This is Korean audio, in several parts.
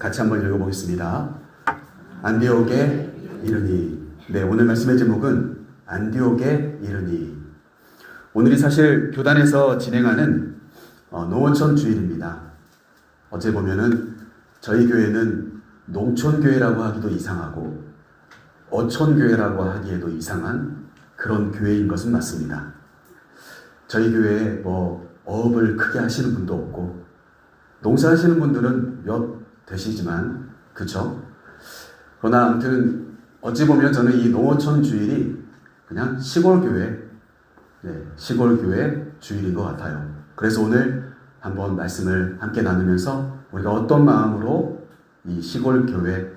같이 한번 읽어보겠습니다. 안디옥에 이르니. 네, 오늘 말씀의 제목은 안디옥에 이르니. 오늘이 사실 교단에서 진행하는 농어촌 주일입니다. 어째 보면은 저희 교회는 농촌교회라고 하기도 이상하고 어촌교회라고 하기에도 이상한 그런 교회인 것은 맞습니다. 저희 교회에 어업을 크게 하시는 분도 없고 농사하시는 분들은 몇 되시지만 그쵸? 그러나 아무튼 어찌 보면 저는 이 농어촌 주일이 그냥 시골교회 시골교회 주일인 것 같아요. 그래서 오늘 한번 말씀을 함께 나누면서 우리가 어떤 마음으로 이 시골교회,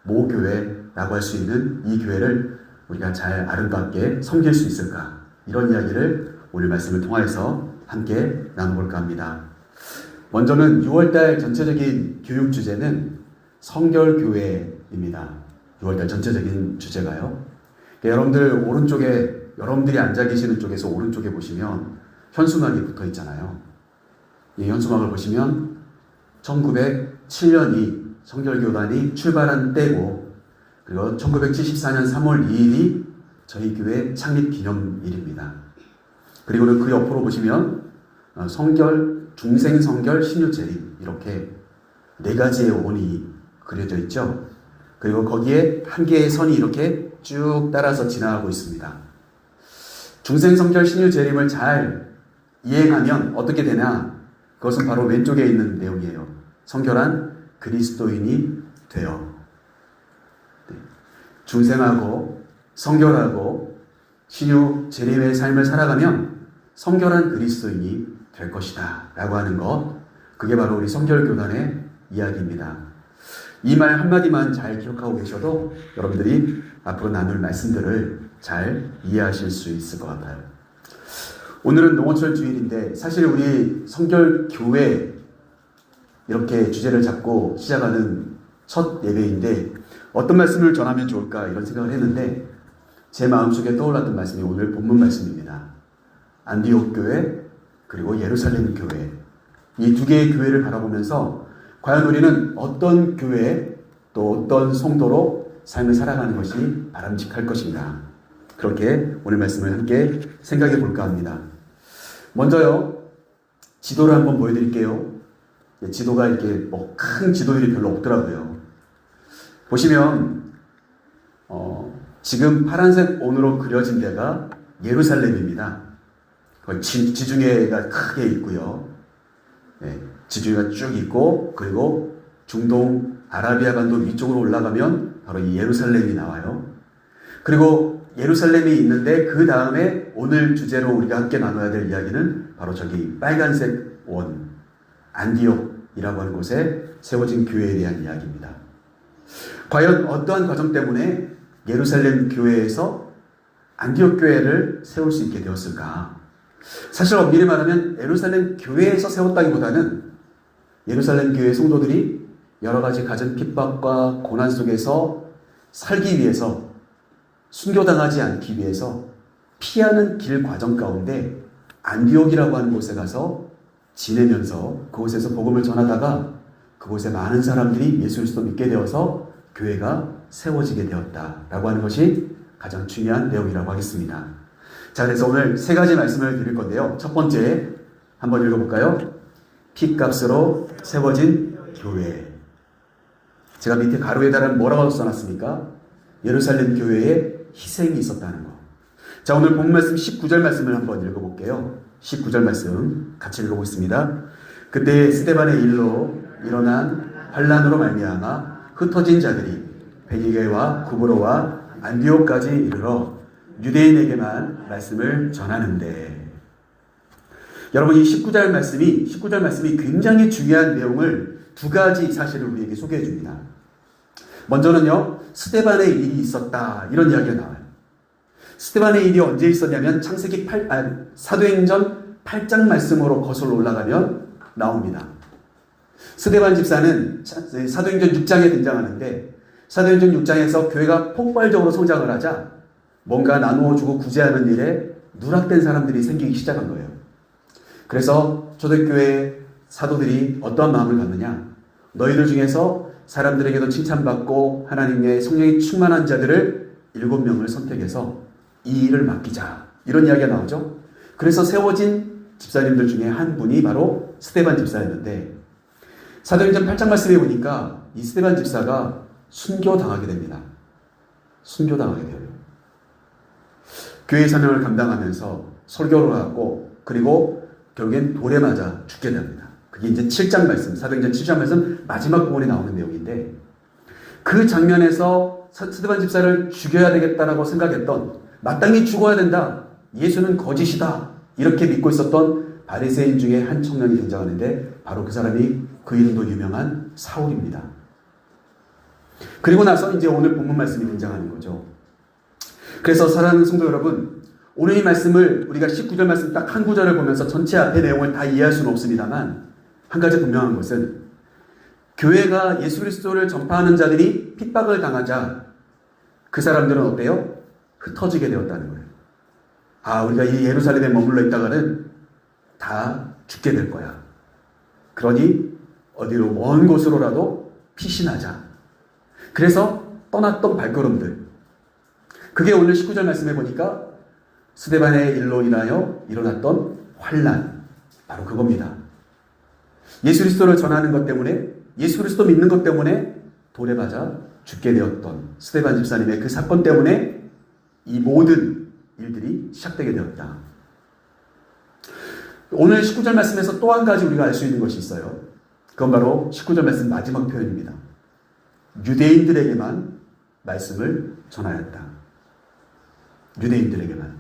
모교회라고 할 수 있는 이 교회를 우리가 잘 아름답게 섬길 수 있을까, 이런 이야기를 오늘 말씀을 통해서 함께 나눠볼까 합니다. 먼저는 6월달 전체적인 교육 주제는 성결교회입니다. 6월달 전체적인 주제가요. 여러분들 오른쪽에, 여러분들이 앉아 계시는 쪽에서 오른쪽에 보시면 현수막이 붙어 있잖아요. 이 현수막을 보시면 1907년이 성결교단이 출발한 때고, 그리고 1974년 3월 2일이 저희 교회 창립 기념일입니다. 그리고는 그 옆으로 보시면 중생 성결 신유 재림, 이렇게 네 가지의 원이 그려져 있죠. 그리고 거기에 한 개의 선이 이렇게 쭉 따라서 지나가고 있습니다. 중생 성결 신유 재림을 잘 이행하면 어떻게 되냐? 그것은 바로 왼쪽에 있는 내용이에요. 성결한 그리스도인이 되어 중생하고 성결하고 신유 재림의 삶을 살아가면 성결한 그리스도인이 될 것이다 라고 하는 것, 그게 바로 우리 성결교단의 이야기입니다. 이 말 한마디만 잘 기억하고 계셔도 여러분들이 앞으로 나눌 말씀들을 잘 이해하실 수 있을 것 같아요. 오늘은 농어촌 주일인데 사실 우리 성결교회 이렇게 주제를 잡고 시작하는 첫 예배인데 어떤 말씀을 전하면 좋을까 이런 생각을 했는데 제 마음속에 떠올랐던 말씀이 오늘 본문 말씀입니다. 안디옥 교회 그리고 예루살렘 교회, 이 두 개의 교회를 바라보면서 과연 우리는 어떤 교회 또 어떤 성도로 삶을 살아가는 것이 바람직할 것인가, 그렇게 오늘 말씀을 함께 생각해 볼까 합니다. 먼저요, 지도를 한번 보여드릴게요. 지도가 이렇게 큰 지도들이 별로 없더라고요. 보시면 지금 파란색 온으로 그려진 데가 예루살렘입니다. 지중해가 크게 있고요. 지중해가 쭉 있고, 그리고 중동 아라비아 반도 위쪽으로 올라가면 바로 이 예루살렘이 나와요. 그리고 예루살렘이 있는데 그 다음에 오늘 주제로 우리가 함께 나눠야 될 이야기는 바로 저기 빨간색 원 안디옥이라고 하는 곳에 세워진 교회에 대한 이야기입니다. 과연 어떠한 과정 때문에 예루살렘 교회에서 안디옥 교회를 세울 수 있게 되었을까? 사실 엄밀히 말하면 예루살렘 교회에서 세웠다기보다는 예루살렘 교회 성도들이 여러 가지 가진 핍박과 고난 속에서 살기 위해서, 순교당하지 않기 위해서 피하는 길 과정 가운데 안디옥이라고 하는 곳에 가서 지내면서 그곳에서 복음을 전하다가 그곳에 많은 사람들이 예수 그리스도 믿게 되어서 교회가 세워지게 되었다라고 하는 것이 가장 중요한 내용이라고 하겠습니다. 자, 그래서 오늘 세 가지 말씀을 드릴 건데요. 첫 번째 한번 읽어볼까요? 피값으로 세워진 교회. 제가 밑에 가로에다가 뭐라고 써놨습니까? 예루살렘 교회에 희생이 있었다는 거. 자, 오늘 본 말씀 19절 말씀을 한번 읽어볼게요. 19절 말씀 같이 읽어보겠습니다. 그때 스데반의 일로 일어난 환난으로 말미암아 흩어진 자들이 베니게와 구브로와 안디옥까지 이르러 유대인에게만 말씀을 전하는데, 여러분 이 19절 말씀이 굉장히 중요한 내용을 두 가지 사실을 우리에게 소개해 줍니다. 먼저는요, 스데반의 일이 있었다, 이런 이야기가 나와요. 스데반의 일이 언제 있었냐면 사도행전 8장 말씀으로 거슬러 올라가면 나옵니다. 스데반 집사는 사도행전 6장에 등장하는데, 사도행전 6장에서 교회가 폭발적으로 성장을 하자 뭔가 나누어주고 구제하는 일에 누락된 사람들이 생기기 시작한 거예요. 그래서 초대교회 사도들이 어떠한 마음을 갖느냐, 너희들 중에서 사람들에게도 칭찬받고 하나님의 성령이 충만한 자들을 7명을 선택해서 이 일을 맡기자. 이런 이야기가 나오죠. 그래서 세워진 집사님들 중에 한 분이 바로 스데반 집사였는데 사도행전 8장 말씀에 보니까 이 스데반 집사가 순교당하게 됩니다. 순교당하게 돼요. 교회 사명을 감당하면서 설교를 하고 그리고 결국엔 돌에 맞아 죽게 됩니다. 그게 이제 7장 말씀, 사도행전 7장 말씀 마지막 부분에 나오는 내용인데 그 장면에서 스데반 집사를 죽여야 되겠다라고 생각했던 마땅히 죽어야 된다. 예수는 거짓이다. 이렇게 믿고 있었던 바리새인 중에 한 청년이 등장하는데 바로 그 사람이 그 이름도 유명한 사울입니다. 그리고 나서 이제 오늘 본문 말씀이 등장하는 거죠. 그래서 사랑하는 성도 여러분, 오늘 이 말씀을 우리가 19절 말씀 딱 한 구절을 보면서 전체 앞의 내용을 다 이해할 수는 없습니다만 한 가지 분명한 것은 교회가 예수 그리스도를 전파하는 자들이 핍박을 당하자 그 사람들은 어때요? 흩어지게 되었다는 거예요. 아, 우리가 이 예루살렘에 머물러 있다가는 다 죽게 될 거야. 그러니 어디로 먼 곳으로라도 피신하자. 그래서 떠났던 발걸음들. 그게 오늘 19절 말씀에 보니까 스데반의 일로 인하여 일어났던 환난. 바로 그겁니다. 예수 그리스도를 전하는 것 때문에 예수 그리스도 믿는 것 때문에 돌에 맞아 죽게 되었던 스데반 집사님의 그 사건 때문에 이 모든 일들이 시작되게 되었다. 오늘 19절 말씀에서 또 한 가지 우리가 알 수 있는 것이 있어요. 그건 바로 19절 말씀 마지막 표현입니다. 유대인들에게만 말씀을 전하였다. 유대인들에게만.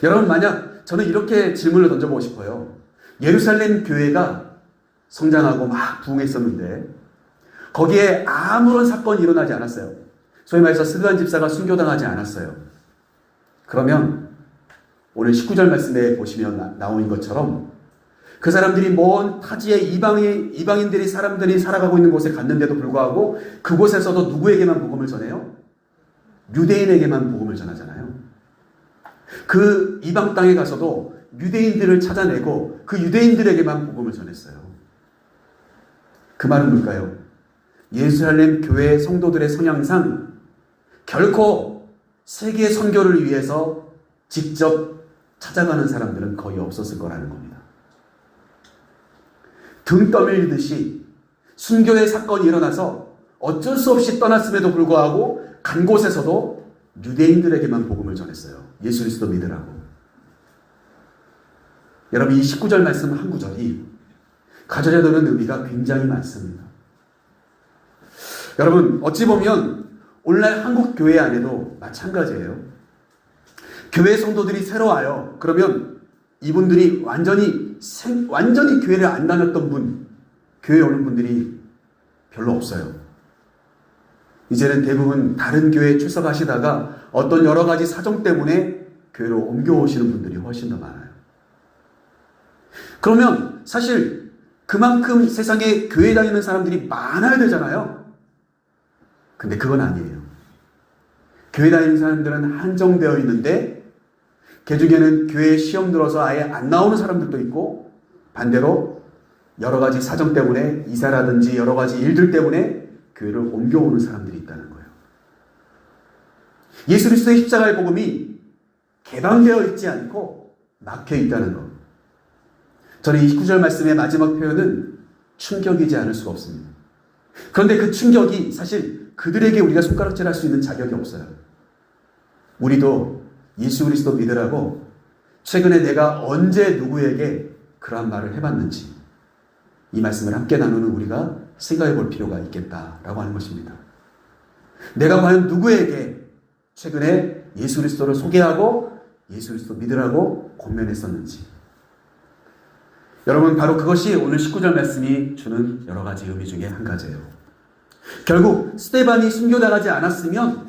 여러분, 만약 저는 이렇게 질문을 던져보고 싶어요. 예루살렘 교회가 성장하고 막 부흥했었는데 거기에 아무런 사건이 일어나지 않았어요. 소위 말해서 스데반 집사가 순교당하지 않았어요. 그러면 오늘 19절 말씀에 보시면 나오는 것처럼 그 사람들이 먼 타지의 이방인들이 사람들이 살아가고 있는 곳에 갔는데도 불구하고 그곳에서도 누구에게만 복음을 전해요? 유대인에게만 복음을 전하잖아요. 그 이방 땅에 가서도 유대인들을 찾아내고 그 유대인들에게만 복음을 전했어요. 그 말은 뭘까요? 예루살렘 교회 성도들의 성향상 결코 세계 선교를 위해서 직접 찾아가는 사람들은 거의 없었을 거라는 겁니다. 등 떠밀리듯이 순교의 사건이 일어나서 어쩔 수 없이 떠났음에도 불구하고 간 곳에서도 유대인들에게만 복음을 전했어요. 예수 그리스도 믿으라고. 여러분, 이 19절 말씀 한 구절이 가져야 되는 의미가 굉장히 많습니다. 여러분, 어찌 보면 오늘날 한국 교회 안에도 마찬가지예요. 교회 성도들이 새로 와요. 그러면 이분들이 완전히 교회를 안 다녔던 분, 교회에 오는 분들이 별로 없어요. 이제는 대부분 다른 교회에 출석하시다가 어떤 여러 가지 사정 때문에 교회로 옮겨오시는 분들이 훨씬 더 많아요. 그러면 사실 그만큼 세상에 교회 다니는 사람들이 많아야 되잖아요. 근데 그건 아니에요. 교회 다니는 사람들은 한정되어 있는데 그 중에는 교회에 시험 들어서 아예 안 나오는 사람들도 있고 반대로 여러 가지 사정 때문에 이사라든지 여러 가지 일들 때문에 교회를 옮겨오는 사람들이 있다는 거예요. 예수 그리스도의 십자가의 복음이 개방되어 있지 않고 막혀 있다는 것. 저는 이 19절 말씀의 마지막 표현은 충격이지 않을 수가 없습니다. 그런데 그 충격이 사실 그들에게 우리가 손가락질할 수 있는 자격이 없어요. 우리도 예수 그리스도 믿으라고 최근에 내가 언제 누구에게 그러한 말을 해봤는지 이 말씀을 함께 나누는 우리가 생각해 볼 필요가 있겠다라고 하는 것입니다. 내가 과연 누구에게 최근에 예수 그리스도를 소개하고 예수 그리스도 믿으라고 권면했었는지. 여러분, 바로 그것이 오늘 19절 말씀이 주는 여러 가지 의미 중에 한 가지예요. 결국 스데반이 순교당하지 않았으면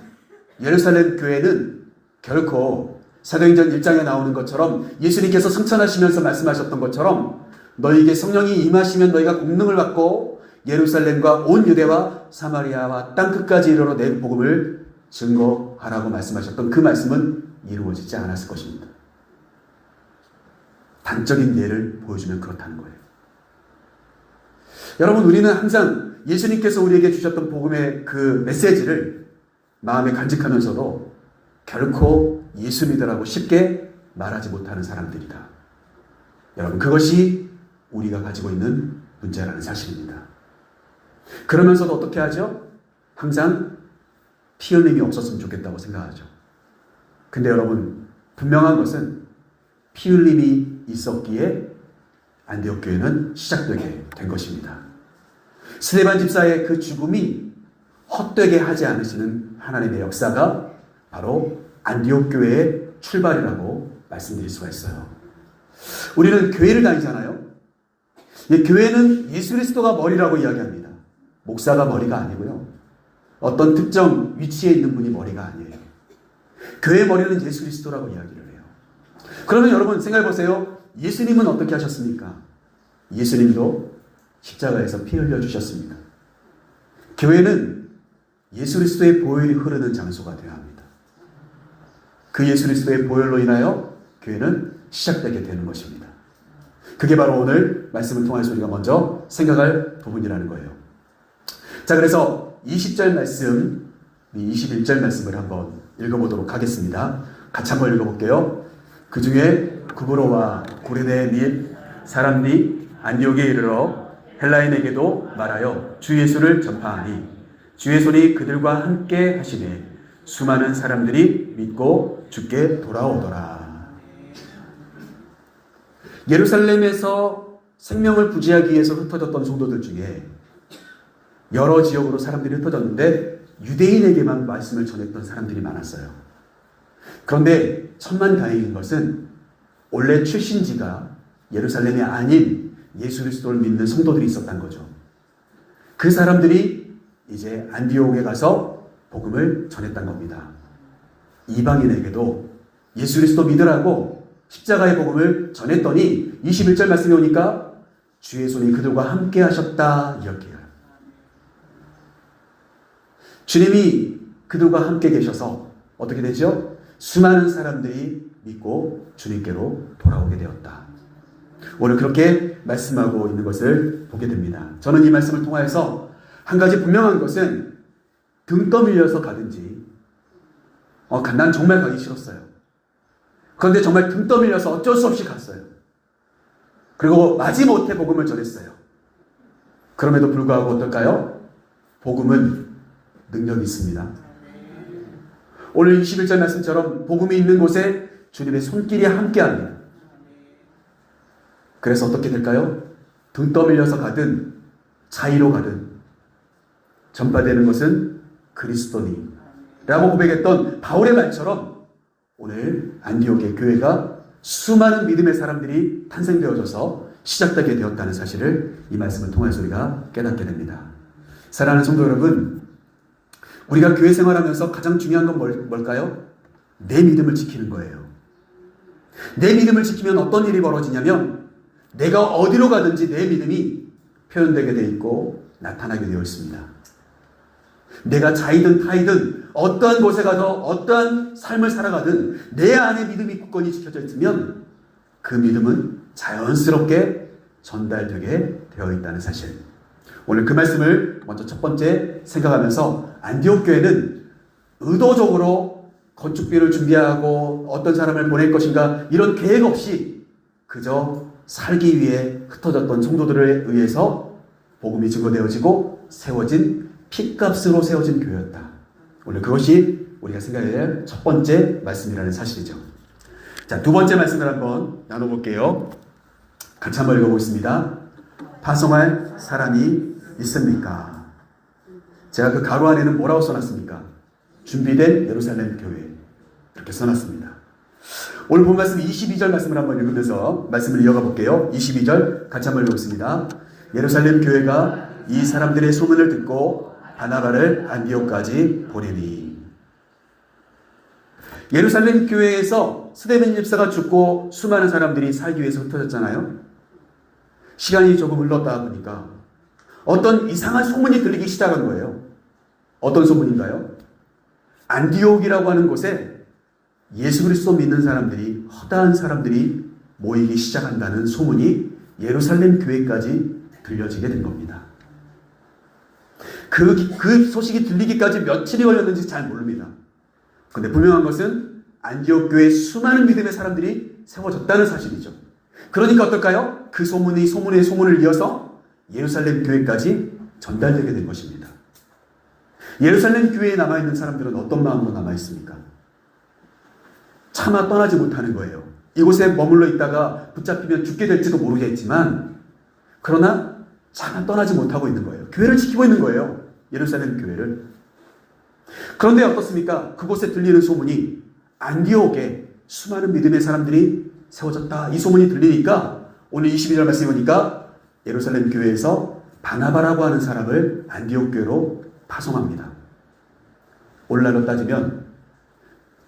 예루살렘 교회는 결코 사도행전 1장에 나오는 것처럼 예수님께서 승천하시면서 말씀하셨던 것처럼 너희에게 성령이 임하시면 너희가 권능을 받고 예루살렘과 온 유대와 사마리아와 땅끝까지 이르러 내 복음을 증거하라고 말씀하셨던 그 말씀은 이루어지지 않았을 것입니다. 단적인 예를 보여주면 그렇다는 거예요. 여러분, 우리는 항상 예수님께서 우리에게 주셨던 복음의 그 메시지를 마음에 간직하면서도 결코 예수 믿으라고 쉽게 말하지 못하는 사람들이다. 여러분, 그것이 우리가 가지고 있는 문제라는 사실입니다. 그러면서도 어떻게 하죠? 항상 피 흘림이 없었으면 좋겠다고 생각하죠. 근데 여러분, 분명한 것은 피 흘림이 있었기에 안디옥 교회는 시작되게 된 것입니다. 스데반 집사의 그 죽음이 헛되게 하지 않으시는 하나님의 역사가 바로 안디옥 교회의 출발이라고 말씀드릴 수가 있어요. 우리는 교회를 다니잖아요. 교회는 예수 그리스도가 머리라고 이야기합니다. 목사가 머리가 아니고요. 어떤 특정 위치에 있는 분이 머리가 아니에요. 교회의 머리는 예수 그리스도라고 이야기를 해요. 그러면 여러분 생각해 보세요. 예수님은 어떻게 하셨습니까? 예수님도 십자가에서 피 흘려 주셨습니다. 교회는 예수 그리스도의 보혈이 흐르는 장소가 되어야 합니다. 그 예수 그리스도의 보혈로 인하여 교회는 시작되게 되는 것입니다. 그게 바로 오늘 말씀을 통해서 우리가 먼저 생각할 부분이라는 거예요. 자, 그래서 20절 말씀, 21절 말씀을 한번 읽어보도록 하겠습니다. 같이 한번 읽어볼게요. 그 중에 구브로와 고레네 및 사람들이 안디옥에 이르러 헬라인에게도 말하여 주 예수를 전파하니 주의 손이 그들과 함께 하시매 수많은 사람들이 믿고 주께 돌아오더라. 예루살렘에서 생명을 부지하기 위해서 흩어졌던 성도들 중에 여러 지역으로 사람들이 흩어졌는데 유대인에게만 말씀을 전했던 사람들이 많았어요. 그런데 천만다행인 것은 원래 출신지가 예루살렘이 아닌 예수 그리스도를 믿는 성도들이 있었던 거죠. 그 사람들이 이제 안디옥에 가서 복음을 전했던 겁니다. 이방인에게도 예수 그리스도 믿으라고 십자가의 복음을 전했더니 21절 말씀에 오니까 주의 손이 그들과 함께 하셨다 이렇게 해요. 주님이 그들과 함께 계셔서 어떻게 되죠? 수많은 사람들이 믿고 주님께로 돌아오게 되었다. 오늘 그렇게 말씀하고 있는 것을 보게 됩니다. 저는 이 말씀을 통하여서 한 가지 분명한 것은 등 떠밀려서 가든지 난 정말 가기 싫었어요. 그런데 정말 등 떠밀려서 어쩔 수 없이 갔어요. 그리고 마지못해 복음을 전했어요. 그럼에도 불구하고 어떨까요? 복음은 능력이 있습니다. 오늘 21절 말씀처럼 복음이 있는 곳에 주님의 손길이 함께합니다. 그래서 어떻게 될까요? 등 떠밀려서 가든 자의로 가든 전파되는 것은 그리스도니 라고 고백했던 바울의 말처럼 오늘 안디옥의 교회가 수많은 믿음의 사람들이 탄생되어져서 시작되게 되었다는 사실을 이 말씀을 통해서 우리가 깨닫게 됩니다. 사랑하는 성도 여러분, 우리가 교회 생활하면서 가장 중요한 건 뭘까요? 내 믿음을 지키는 거예요. 내 믿음을 지키면 어떤 일이 벌어지냐면 내가 어디로 가든지 내 믿음이 표현되게 되어 있고 나타나게 되어 있습니다. 내가 자이든 타이든 어떠한 곳에 가서 어떠한 삶을 살아가든 내 안에 믿음이 굳건히 지켜져 있으면 그 믿음은 자연스럽게 전달되게 되어 있다는 사실. 오늘 그 말씀을 먼저 첫 번째 생각하면서 안디옥 교회는 의도적으로 건축비를 준비하고 어떤 사람을 보낼 것인가 이런 계획 없이 그저 살기 위해 흩어졌던 성도들에 의해서 복음이 증거되어지고 세워진 핏값으로 세워진 교회였다. 오늘 그것이 우리가 생각해야 할 첫 번째 말씀이라는 사실이죠. 자, 두 번째 말씀을 한번 나눠볼게요. 같이 한번 읽어보겠습니다. 파송할 사람이 있습니까? 제가 그 가로 안에는 뭐라고 써놨습니까? 준비된 예루살렘 교회 이렇게 써놨습니다. 오늘 본 말씀 22절 말씀을 한번 읽으면서 말씀을 이어가 볼게요. 22절 같이 한번 읽어보겠습니다. 예루살렘 교회가 이 사람들의 소문을 듣고 바나바를 안디옥까지 보내니. 예루살렘 교회에서 스데반 집사가 죽고 수많은 사람들이 살기 위해서 흩어졌잖아요. 시간이 조금 흘렀다 보니까 어떤 이상한 소문이 들리기 시작한 거예요. 어떤 소문인가요? 안디옥이라고 하는 곳에 예수 그리스도 믿는 사람들이, 허다한 사람들이 모이기 시작한다는 소문이 예루살렘 교회까지 들려지게 된 겁니다. 그 소식이 들리기까지 며칠이 걸렸는지 잘 모릅니다. 근데 분명한 것은 안디옥 교회에 수많은 믿음의 사람들이 세워졌다는 사실이죠. 그러니까 어떨까요? 그 소문이 소문의 소문을 이어서 예루살렘 교회까지 전달되게 된 것입니다. 예루살렘 교회에 남아있는 사람들은 어떤 마음으로 남아있습니까? 차마 떠나지 못하는 거예요. 이곳에 머물러 있다가 붙잡히면 죽게 될지도 모르겠지만 그러나 차마 떠나지 못하고 있는 거예요. 교회를 지키고 있는 거예요. 예루살렘 교회를. 그런데 어떻습니까? 그곳에 들리는 소문이 안디옥에 수많은 믿음의 사람들이 세워졌다. 이 소문이 들리니까 오늘 22절 말씀에 보니까 예루살렘 교회에서 바나바라고 하는 사람을 안디옥 교회로 파송합니다. 오늘날로 따지면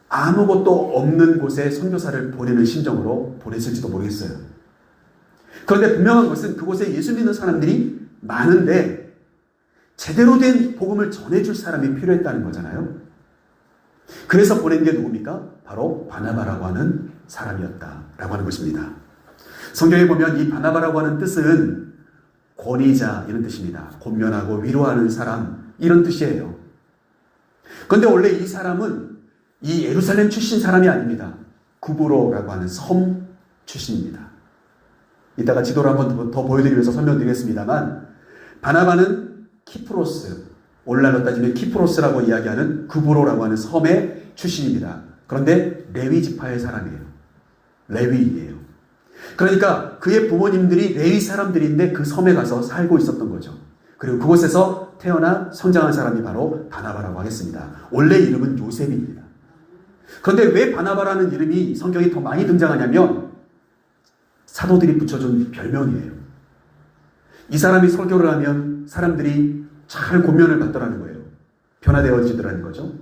아무것도 없는 곳에 선교사를 보내는 심정으로 보냈을지도 모르겠어요. 그런데 분명한 것은 그곳에 예수 믿는 사람들이 많은데 제대로 된 복음을 전해줄 사람이 필요했다는 거잖아요. 그래서 보낸 게 누굽니까? 바로 바나바라고 하는 사람이었다라고 하는 것입니다. 성경에 보면 이 바나바라고 하는 뜻은 권위자 이런 뜻입니다. 권면하고 위로하는 사람 이런 뜻이에요. 그런데 원래 이 사람은 이 예루살렘 출신 사람이 아닙니다. 구브로라고 하는 섬 출신입니다. 이따가 지도를 한번 더 보여드리기 위해서 설명드리겠습니다만 바나바는 키프로스, 오늘날로 따지면 키프로스라고 이야기하는 구브로라고 하는 섬의 출신입니다. 그런데 레위 지파의 사람이에요. 레위인이에요. 그러니까 그의 부모님들이 레위 사람들인데 그 섬에 가서 살고 있었던 거죠. 그리고 그곳에서 태어나 성장한 사람이 바로 바나바라고 하겠습니다. 원래 이름은 요셉입니다. 그런데 왜 바나바라는 이름이 성경에 더 많이 등장하냐면 사도들이 붙여준 별명이에요. 이 사람이 설교를 하면 사람들이 잘 권면을 받더라는 거예요. 변화되어지더라는 거죠.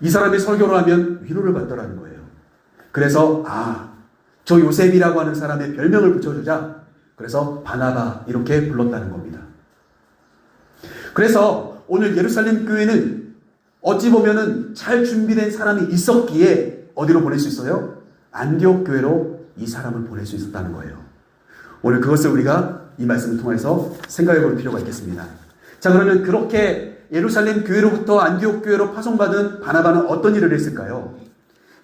이 사람이 설교를 하면 위로를 받더라는 거예요. 그래서 저 요셉이라고 하는 사람의 별명을 붙여주자. 그래서 바나바 이렇게 불렀다는 겁니다. 그래서 오늘 예루살렘 교회는 어찌 보면은 잘 준비된 사람이 있었기에 어디로 보낼 수 있어요? 안디옥 교회로 이 사람을 보낼 수 있었다는 거예요. 오늘 그것을 우리가 이 말씀을 통해서 생각해 볼 필요가 있겠습니다. 자, 그러면 그렇게 예루살렘 교회로부터 안디옥 교회로 파송받은 바나바는 어떤 일을 했을까요?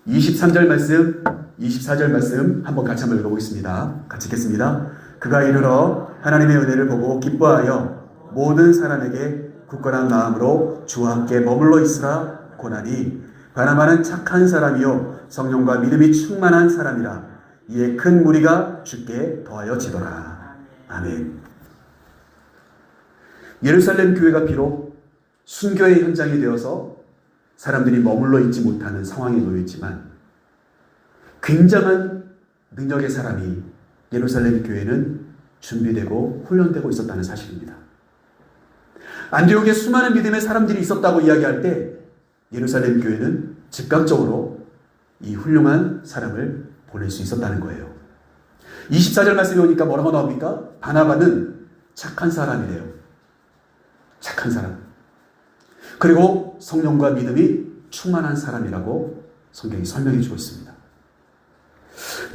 23절 말씀, 24절 말씀 한번 같이 한번 읽어보겠습니다. 같이 읽겠습니다. 그가 이르러 하나님의 은혜를 보고 기뻐하여 모든 사람에게 굳건한 마음으로 주와 함께 머물러 있으라 고나니 바나바는 착한 사람이요 성령과 믿음이 충만한 사람이라 이에 큰 무리가 주께 더하여지더라. 아멘. 예루살렘 교회가 비록 순교의 현장이 되어서 사람들이 머물러 있지 못하는 상황에 놓여 있지만 굉장한 능력의 사람이 예루살렘 교회는 준비되고 훈련되고 있었다는 사실입니다. 안디옥에 수많은 믿음의 사람들이 있었다고 이야기할 때 예루살렘 교회는 즉각적으로 이 훌륭한 사람을 보낼 수 있었다는 거예요. 24절 말씀에 오니까 뭐라고 나옵니까? 바나바는 착한 사람이래요. 착한 사람. 그리고 성령과 믿음이 충만한 사람이라고 성경이 설명해 주고 있습니다.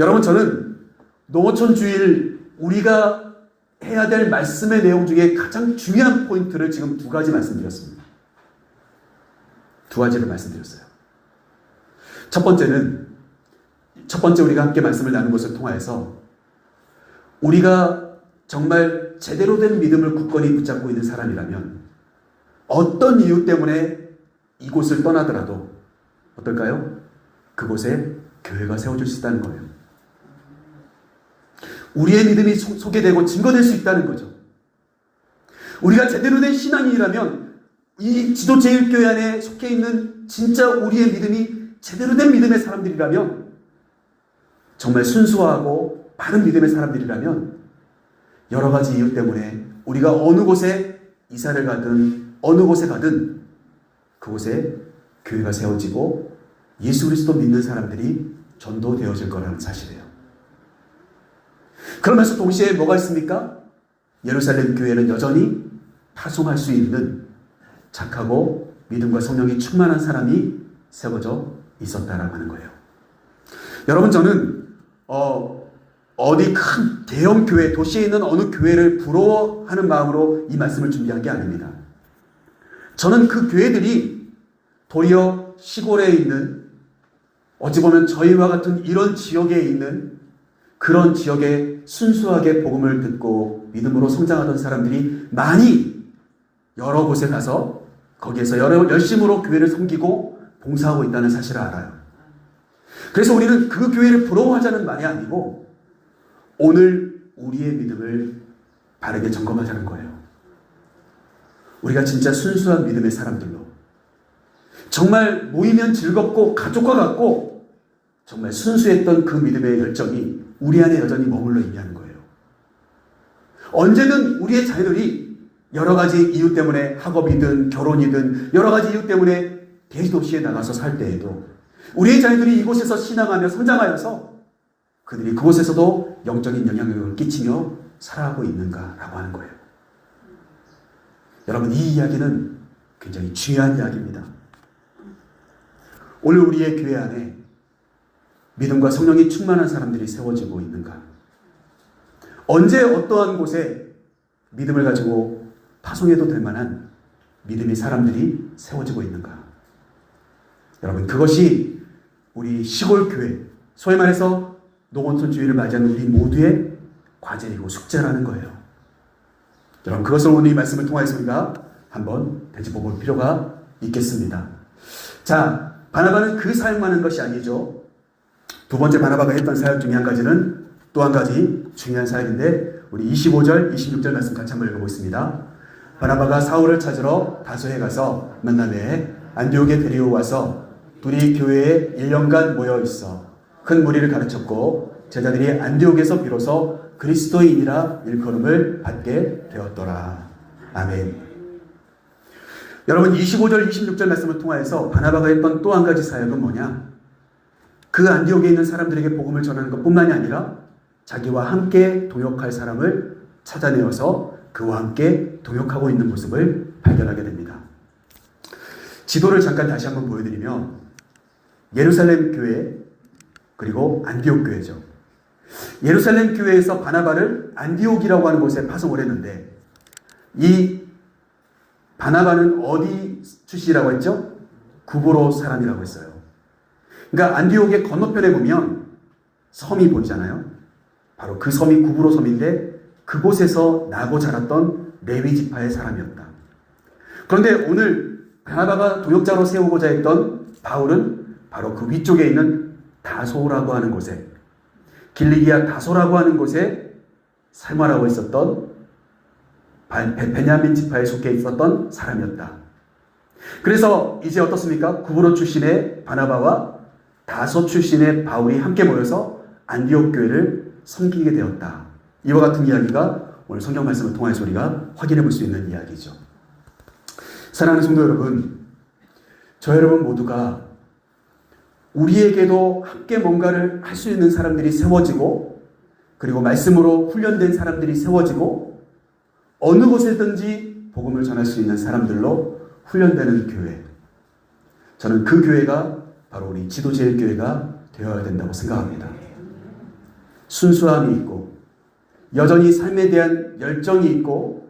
여러분, 저는 농어촌 주일 우리가 해야 될 말씀의 내용 중에 가장 중요한 포인트를 지금 두 가지 말씀드렸습니다. 두 가지를 말씀드렸어요. 첫 번째 우리가 함께 말씀을 나눈 것을 통하여서 우리가 정말 제대로 된 믿음을 굳건히 붙잡고 있는 사람이라면 어떤 이유 때문에 이곳을 떠나더라도 어떨까요? 그곳에 교회가 세워질 수 있다는 거예요. 우리의 믿음이 소개되고 증거될 수 있다는 거죠. 우리가 제대로 된 신앙인이라면 이 지도제일교회 안에 속해 있는 진짜 우리의 믿음이 제대로 된 믿음의 사람들이라면 정말 순수하고 바른 믿음의 사람들이라면 여러 가지 이유 때문에 우리가 어느 곳에 이사를 가든 어느 곳에 가든 그곳에 교회가 세워지고 예수 그리스도 믿는 사람들이 전도되어질 거라는 사실이에요. 그러면서 동시에 뭐가 있습니까? 예루살렘 교회는 여전히 파송할 수 있는 착하고 믿음과 성령이 충만한 사람이 세워져 있었다라고 하는 거예요. 여러분, 저는 어디 큰 대형 교회, 도시에 있는 어느 교회를 부러워하는 마음으로 이 말씀을 준비한 게 아닙니다. 저는 그 교회들이 도리어 시골에 있는, 어찌 보면 저희와 같은 이런 지역에 있는 그런 지역에 순수하게 복음을 듣고 믿음으로 성장하던 사람들이 많이 여러 곳에 가서 거기에서 열심으로 교회를 섬기고 봉사하고 있다는 사실을 알아요. 그래서 우리는 그 교회를 부러워하자는 말이 아니고 오늘 우리의 믿음을 바르게 점검하자는 거예요. 우리가 진짜 순수한 믿음의 사람들로, 정말 모이면 즐겁고 가족과 같고 정말 순수했던 그 믿음의 열정이 우리 안에 여전히 머물러 있냐는 거예요. 언제든 우리의 자녀들이 여러 가지 이유 때문에 학업이든 결혼이든 여러 가지 이유 때문에 대도시에 나가서 살 때에도 우리의 자녀들이 이곳에서 신앙하며 성장하여서 그들이 그곳에서도 영적인 영향력을 끼치며 살아가고 있는가라고 하는 거예요. 여러분, 이 이야기는 굉장히 중요한 이야기입니다. 오늘 우리의 교회 안에 믿음과 성령이 충만한 사람들이 세워지고 있는가? 언제 어떠한 곳에 믿음을 가지고 파송해도 될 만한 믿음의 사람들이 세워지고 있는가? 여러분, 그것이 우리 시골 교회, 소위 말해서 농어촌 주의를 맞이하는 우리 모두의 과제이고 숙제라는 거예요. 여러분, 그것을 오늘 이 말씀을 통해서 우리가 한번 되짚어 볼 필요가 있겠습니다. 자, 바나바는 그 사역만한 것이 아니죠. 두 번째 바나바가 했던 사역 중에 한 가지는 또 한 가지 중요한 사역인데, 우리 25절, 26절 말씀 같이 한번 읽어보겠습니다. 바나바가 사울을 찾으러 다소에 가서 만남에 안디옥에 데려와서 둘이 교회에 1년간 모여 있어 큰 무리를 가르쳤고 제자들이 안디옥에서 비로소 그리스도인이라 일컬음을 받게 되었더라. 아멘. 여러분, 25절, 26절 말씀을 통하여서 바나바가 했던 또 한 가지 사역은 뭐냐? 그 안디옥에 있는 사람들에게 복음을 전하는 것뿐만이 아니라 자기와 함께 동역할 사람을 찾아내어서 그와 함께 동역하고 있는 모습을 발견하게 됩니다. 지도를 잠깐 다시 한번 보여드리면 예루살렘 교회 그리고 안디옥 교회죠. 예루살렘 교회에서 바나바를 안디옥이라고 하는 곳에 파송을 했는데, 이 바나바는 어디 출신이라고 했죠? 구브로 사람이라고 했어요. 그러니까 안디옥의 건너편에 보면 섬이 보이잖아요. 바로 그 섬이 구브로 섬인데 그곳에서 나고 자랐던 레위 지파의 사람이었다. 그런데 오늘 바나바가 동역자로 세우고자 했던 바울은 바로 그 위쪽에 있는 다소라고 하는 곳에, 길리기아 다소라고 하는 곳에 생활하고 있었던 베냐민 지파에 속해 있었던 사람이었다. 그래서 이제 어떻습니까? 구브로 출신의 바나바와 다소 출신의 바울이 함께 모여서 안디옥 교회를 섬기게 되었다. 이와 같은 이야기가 오늘 성경 말씀을 통해서 우리가 확인해 볼 수 있는 이야기죠. 사랑하는 성도 여러분, 저 여러분 모두가 우리에게도 함께 뭔가를 할 수 있는 사람들이 세워지고, 그리고 말씀으로 훈련된 사람들이 세워지고, 어느 곳에든지 복음을 전할 수 있는 사람들로 훈련되는 교회, 저는 그 교회가 바로 우리 지도제일교회가 되어야 된다고 생각합니다. 순수함이 있고 여전히 삶에 대한 열정이 있고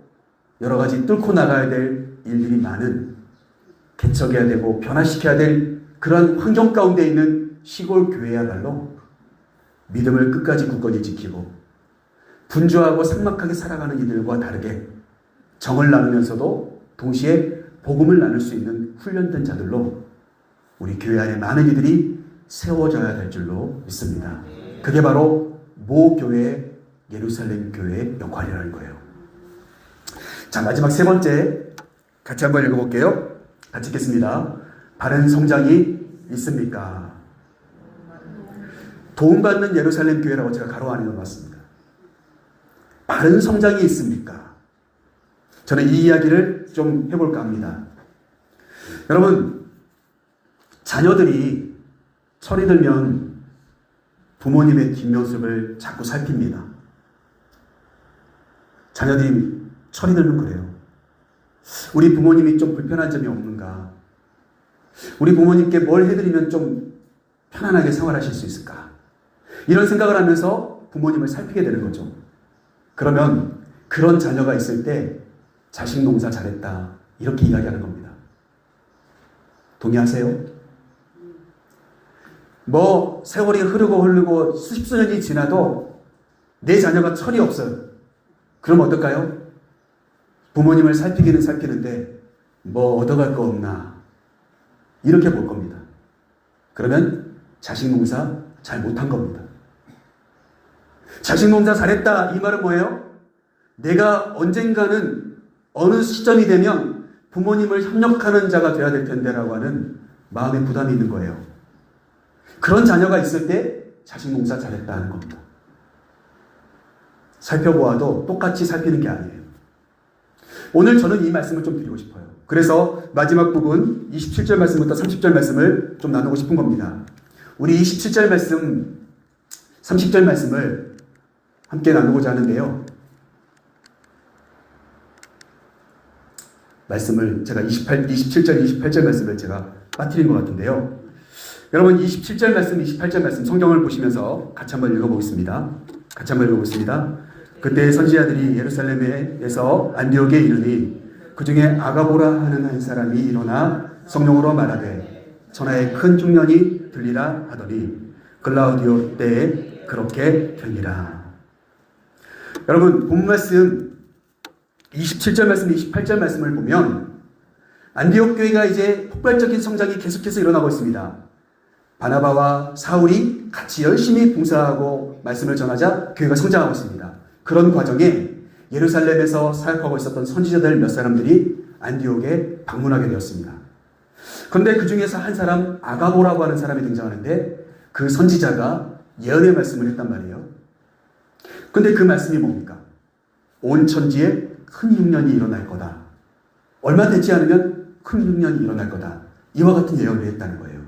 여러 가지 뚫고 나가야 될 일들이 많은, 개척해야 되고 변화시켜야 될 그런 환경 가운데 있는 시골 교회야말로 믿음을 끝까지 굳건히 지키고 분주하고 삭막하게 살아가는 이들과 다르게 정을 나누면서도 동시에 복음을 나눌 수 있는 훈련된 자들로 우리 교회 안에 많은 이들이 세워져야 될 줄로 믿습니다. 그게 바로 모 교회, 예루살렘 교회의 역할이라는 거예요. 자, 마지막 세 번째 같이 한번 읽어볼게요. 같이 읽겠습니다. 바른 성장이 있습니까? 도움받는 예루살렘 교회라고 제가 가로 안에 넣어놨습니다. 바른 성장이 있습니까? 저는 이 이야기를 좀 해볼까 합니다. 여러분, 자녀들이 철이 들면 부모님의 뒷모습을 자꾸 살핍니다. 자녀들이 철이 들면 그래요. 우리 부모님이 좀 불편한 점이 없는가? 우리 부모님께 뭘 해드리면 좀 편안하게 생활하실 수 있을까? 이런 생각을 하면서 부모님을 살피게 되는 거죠. 그러면 그런 자녀가 있을 때 자식 농사 잘했다, 이렇게 이야기하는 겁니다. 동의하세요? 뭐 세월이 흐르고 수십 수년이 지나도 내 자녀가 철이 없어요. 그럼 어떨까요? 부모님을 살피기는 살피는데 뭐 얻어갈 거 없나 이렇게 볼 겁니다. 그러면 자식 농사 잘 못한 겁니다. 자식 농사 잘했다 이 말은 뭐예요? 내가 언젠가는 어느 시점이 되면 부모님을 협력하는 자가 되어야 될 텐데라고 하는 마음의 부담이 있는 거예요. 그런 자녀가 있을 때 자식 농사 잘했다 하는 겁니다. 살펴보아도 똑같이 살피는 게 아니에요. 오늘 저는 이 말씀을 좀 드리고 싶어요. 그래서 마지막 부분 27절 말씀부터 30절 말씀을 좀 나누고 싶은 겁니다. 우리 27절 말씀, 30절 말씀을 함께 나누고자 하는데요. 말씀을 제가 27절, 28절 말씀을 제가 빠뜨린 것 같은데요. 여러분 27절 말씀, 28절 말씀 성경을 보시면서 같이 한번 읽어보겠습니다. 그때 선지자들이 예루살렘에서 안디옥에 이르니 그 중에 아가보라 하는 한 사람이 일어나 성령으로 말하되 천하에 큰 흉년이 들리라 하더니 글라우디오 때에 그렇게 되니라. 여러분 본 말씀 27절 말씀, 28절 말씀을 보면 안디옥 교회가 이제 폭발적인 성장이 계속해서 일어나고 있습니다. 바나바와 사울이 같이 열심히 봉사하고 말씀을 전하자 교회가 성장하고 있습니다. 그런 과정에 예루살렘에서 사역하고 있었던 선지자들 몇 사람들이 안디옥에 방문하게 되었습니다. 그런데 그 중에서 한 사람 아가보라고 하는 사람이 등장하는데 그 선지자가 예언의 말씀을 했단 말이에요. 그런데 그 말씀이 뭡니까? 온 천지에 큰 흉년이 일어날 거다. 얼마 되지 않으면 큰 흉년이 일어날 거다. 이와 같은 예언을 했다는 거예요.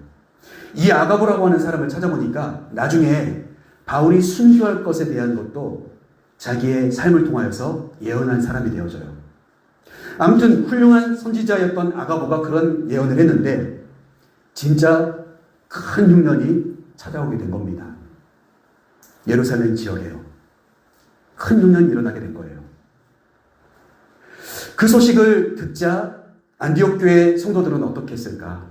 이 아가보라고 하는 사람을 찾아보니까 나중에 바울이 순교할 것에 대한 것도 자기의 삶을 통하여서 예언한 사람이 되어져요. 아무튼 훌륭한 선지자였던 아가보가 그런 예언을 했는데 진짜 큰 흉년이 찾아오게 된 겁니다. 예루살렘 지역에요. 큰 흉년이 일어나게 된 거예요. 그 소식을 듣자 안디옥 교회 성도들은 어떻게 했을까?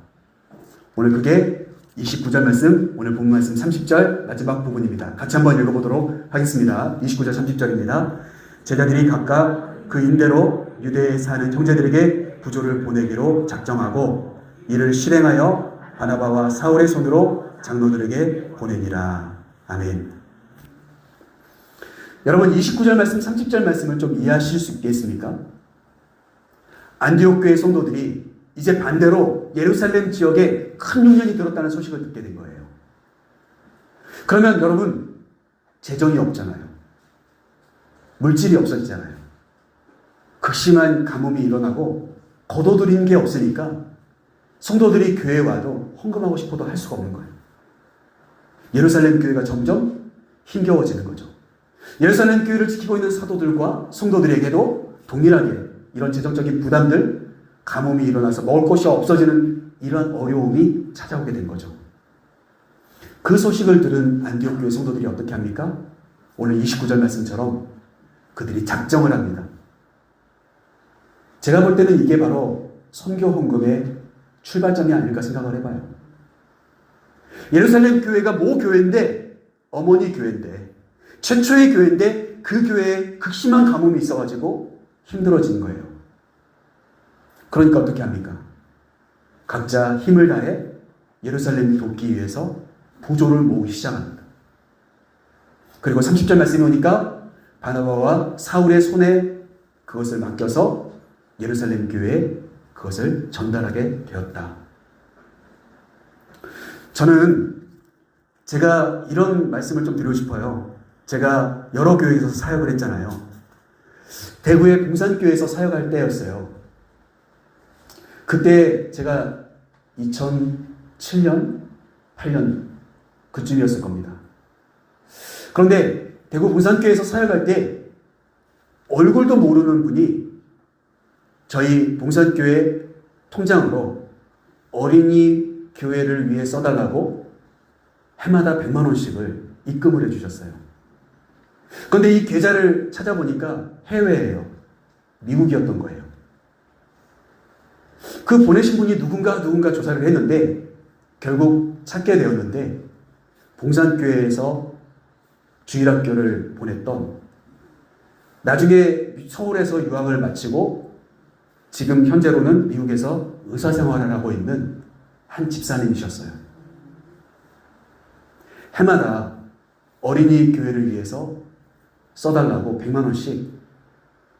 오늘 그게 29절 말씀, 오늘 본 말씀 30절 마지막 부분입니다. 같이 한번 읽어보도록 하겠습니다. 29절 30절입니다. 제자들이 각각 그 임대로 유대에 사는 형제들에게 부조를 보내기로 작정하고 이를 실행하여 바나바와 사울의 손으로 장로들에게 보내니라. 아멘. 여러분 29절 말씀, 30절 말씀을 좀 이해하실 수 있겠습니까? 안디옥 교회 성도들이 이제 반대로 예루살렘 지역에 큰 흉년이 들었다는 소식을 듣게 된 거예요. 그러면 여러분 재정이 없잖아요. 물질이 없어지잖아요. 극심한 가뭄이 일어나고 거둬들인 게 없으니까 성도들이 교회에 와도 헌금하고 싶어도 할 수가 없는 거예요. 예루살렘 교회가 점점 힘겨워지는 거죠. 예루살렘 교회를 지키고 있는 사도들과 성도들에게도 동일하게 이런 재정적인 부담들, 가뭄이 일어나서 먹을 것이 없어지는 이러한 어려움이 찾아오게 된 거죠. 그 소식을 들은 안디옥 교회 성도들이 어떻게 합니까? 오늘 29절 말씀처럼 그들이 작정을 합니다. 제가 볼 때는 이게 바로 선교 헌금의 출발점이 아닐까 생각을 해봐요. 예루살렘 교회가 모 교회인데, 어머니 교회인데, 최초의 교회인데 그 교회에 극심한 가뭄이 있어가지고 힘들어진 거예요. 그러니까 어떻게 합니까? 각자 힘을 다해 예루살렘을 돕기 위해서 부조를 모으기 시작합니다. 그리고 30절 말씀이 오니까 바나바와 사울의 손에 그것을 맡겨서 예루살렘 교회에 그것을 전달하게 되었다. 저는 제가 이런 말씀을 좀 드리고 싶어요. 제가 여러 교회에서 사역을 했잖아요. 대구의 봉산교회에서 사역할 때였어요. 그때 제가 2007년, 8년 그쯤이었을 겁니다. 그런데 대구 봉산교회에서 사역할 때 얼굴도 모르는 분이 저희 봉산교회 통장으로 어린이 교회를 위해 써달라고 해마다 100만 원씩을 입금을 해주셨어요. 그런데 이 계좌를 찾아보니까 해외예요. 미국이었던 거예요. 그 보내신 분이 누군가 조사를 했는데 결국 찾게 되었는데 봉산교회에서 주일학교를 보냈던, 나중에 서울에서 유학을 마치고 지금 현재로는 미국에서 의사생활을 하고 있는 한 집사님이셨어요. 해마다 어린이 교회를 위해서 써달라고 100만 원씩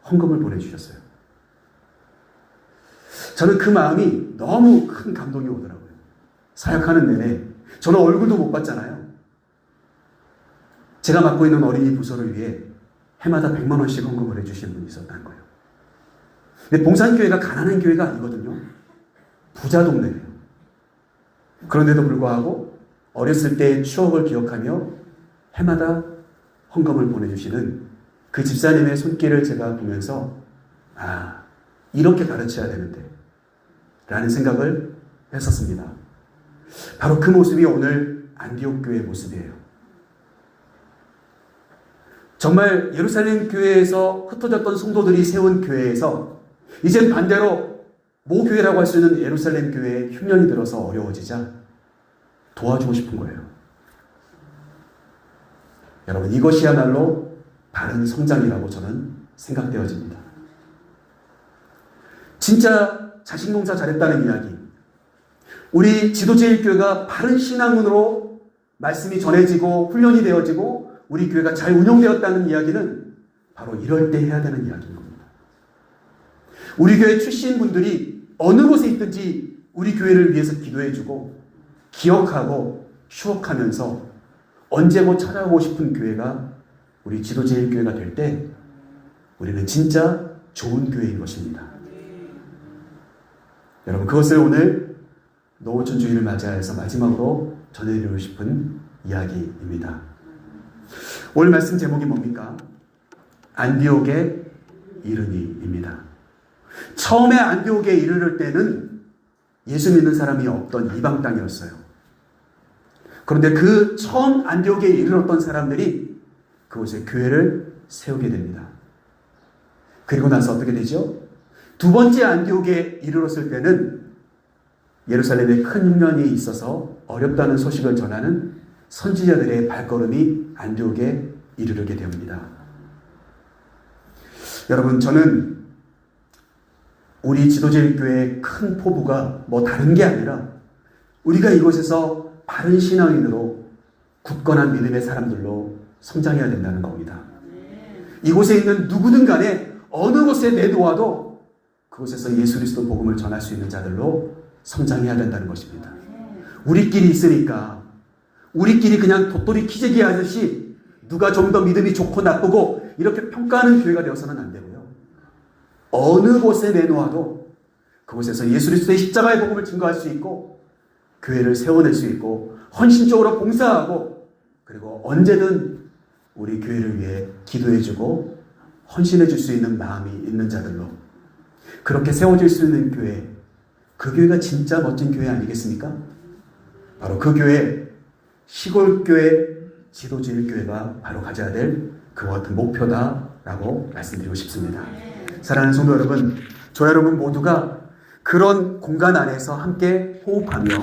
헌금을 보내주셨어요. 저는 그 마음이 너무 큰 감동이 오더라고요. 사역하는 내내 저는 얼굴도 못 봤잖아요. 제가 맡고 있는 어린이 부서를 위해 해마다 100만 원씩 헌금을 해주시는 분이 있었다는 거예요. 근데 봉산교회가 가난한 교회가 아니거든요. 부자 동네예요. 그런데도 불구하고 어렸을 때의 추억을 기억하며 해마다 헌금을 보내주시는 그 집사님의 손길을 제가 보면서 이렇게 가르쳐야 되는데 라는 생각을 했었습니다. 바로 그 모습이 오늘 안디옥 교회의 모습이에요. 정말 예루살렘 교회에서 흩어졌던 성도들이 세운 교회에서 이젠 반대로 모교회라고 할 수 있는 예루살렘 교회에 흉년이 들어서 어려워지자 도와주고 싶은 거예요. 여러분, 이것이야말로 바른 성장이라고 저는 생각되어집니다. 진짜 자식농사 잘했다는 이야기, 우리 지도제일교회가 바른 신앙문으로 말씀이 전해지고 훈련이 되어지고 우리 교회가 잘 운영되었다는 이야기는 바로 이럴 때 해야 되는 이야기인 겁니다. 우리 교회 출신 분들이 어느 곳에 있든지 우리 교회를 위해서 기도해주고 기억하고 추억하면서 언제고 찾아오고 싶은 교회가 우리 지도제일교회가 될 때 우리는 진짜 좋은 교회인 것입니다. 여러분, 그것을 오늘 노후천 주일을 맞이하여서 마지막으로 전해드리고 싶은 이야기입니다. 오늘 말씀 제목이 뭡니까? 안디옥에 이르니입니다. 처음에 안디옥에 이르를 때는 예수 믿는 사람이 없던 이방 땅이었어요. 그런데 그 처음 안디옥에 이르렀던 사람들이 그곳에 교회를 세우게 됩니다. 그리고 나서 어떻게 되죠? 두 번째 안디옥에 이르렀을 때는 예루살렘에 큰 흉년이 있어서 어렵다는 소식을 전하는 선지자들의 발걸음이 안디옥에 이르르게 됩니다. 여러분, 저는 우리 지도제일교회의 큰 포부가 다른 게 아니라 우리가 이곳에서 바른 신앙인으로 굳건한 믿음의 사람들로 성장해야 된다는 겁니다. 이곳에 있는 누구든 간에 어느 곳에 내놓아도 그곳에서 예수 그리스도 복음을 전할 수 있는 자들로 성장해야 된다는 것입니다. 우리끼리 있으니까 우리끼리 그냥 도토리 키재기 하듯이 누가 좀 더 믿음이 좋고 나쁘고 이렇게 평가하는 교회가 되어서는 안 되고요. 어느 곳에 내놓아도 그곳에서 예수 그리스도의 십자가의 복음을 증거할 수 있고 교회를 세워낼 수 있고 헌신적으로 봉사하고 그리고 언제든 우리 교회를 위해 기도해주고 헌신해줄 수 있는 마음이 있는 자들로 그렇게 세워질 수 있는 교회, 그 교회가 진짜 멋진 교회 아니겠습니까? 바로 그 교회, 시골교회, 지도제일교회가 바로 가져야 될 그와 같은 목표다라고 말씀드리고 싶습니다. 사랑하는 성도 여러분, 저 여러분 모두가 그런 공간 안에서 함께 호흡하며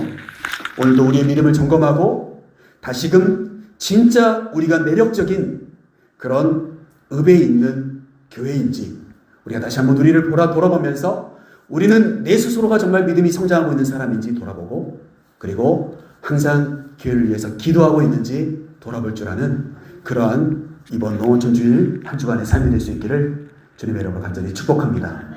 오늘도 우리의 믿음을 점검하고 다시금 진짜 우리가 매력적인 그런 읍에 있는 교회인지 우리가 다시 한번 우리를 돌아보면서 우리는 내 스스로가 정말 믿음이 성장하고 있는 사람인지 돌아보고 그리고 항상 교회를 위해서 기도하고 있는지 돌아볼 줄 아는 그러한 이번 노원천 주일 한 주간의 삶이 될 수 있기를 주님의 이름으로 간절히 축복합니다.